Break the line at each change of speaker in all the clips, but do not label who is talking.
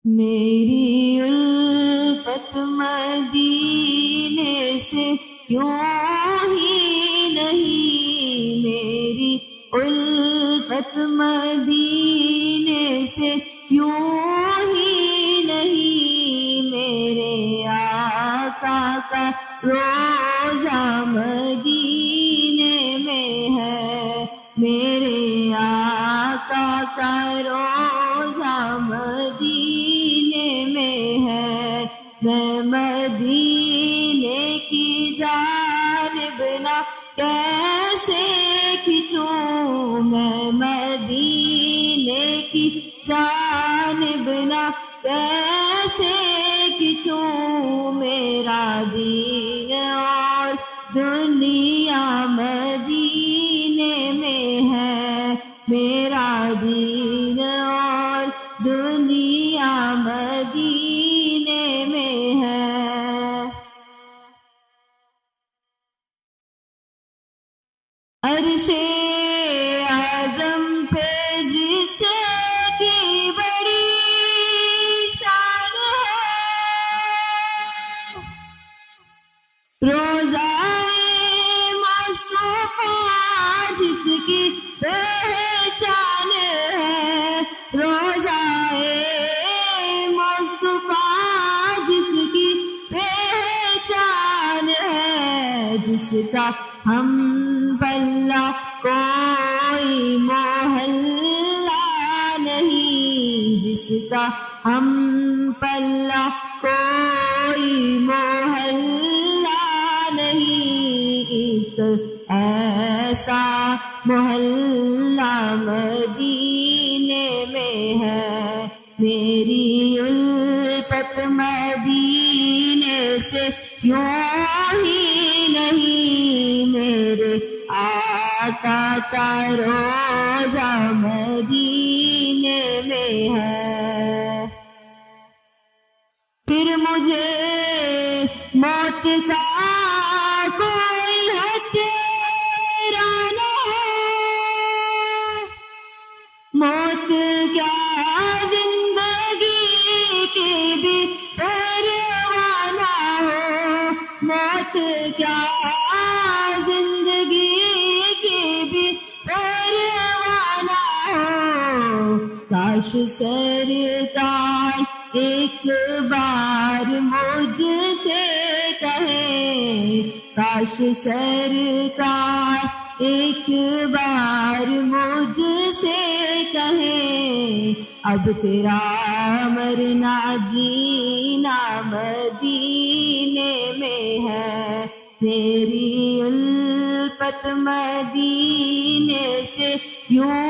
میری الفت مدینے سے یوں ہی نہیں، میری الفت مدینے سے یوں ہی نہیں، میرے آقا کا روزہ مدینے میں ہے، میرے آقا کا روزہ مدینے میں ہے، میں مدینے کی جانب نہ کیسے کھنچوں، میں مدینے کی جانب نہ کیسے کھنچوں، میرا دین اور دنیا مدینے میں ہے، میرا دین اور دنیا مدینے میں ہے۔ عرش اعظم پہ جس کی بڑی شان ہے، روزہ مصطفیٰ جس کی پہچان ہے، روزہ مصطفیٰ جس کی پہچان ہے، جس کا ہم پلہ کوئی محلہ نہیں، جس کا ہم پلہ کوئی محلہ نہیں، ایک ایسا محلہ مدینے میں ہے، میری الفت مدینے سے یوں ہی نہیں، میرے آقا کا روزہ مدینے میں ہے۔ پھر مجھے موت کا کوئی ہتھیار نہ ہے، موت کیا زندگی کی بھی پرواہ نہ ہو، موت کیا زندگی کی بھی پرواہ نہ ہو، کاش سرکار ایک بار مجھ سے کہے، کاش سرکار ایک بار مجھ سے کہے، اب تیرا مرنا جینا مدینے میں ہے، میری الفت مدینے سے یوں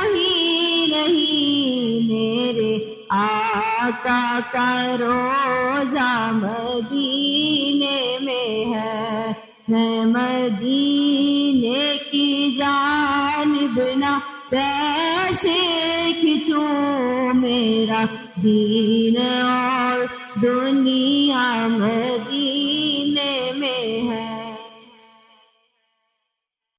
ہی نہیں، میرے آقا کا روزہ مدینے میں ہے، میں مدینے کی جانب نہ کیسے کھنچوں، میرا دین اور دنیا مدینے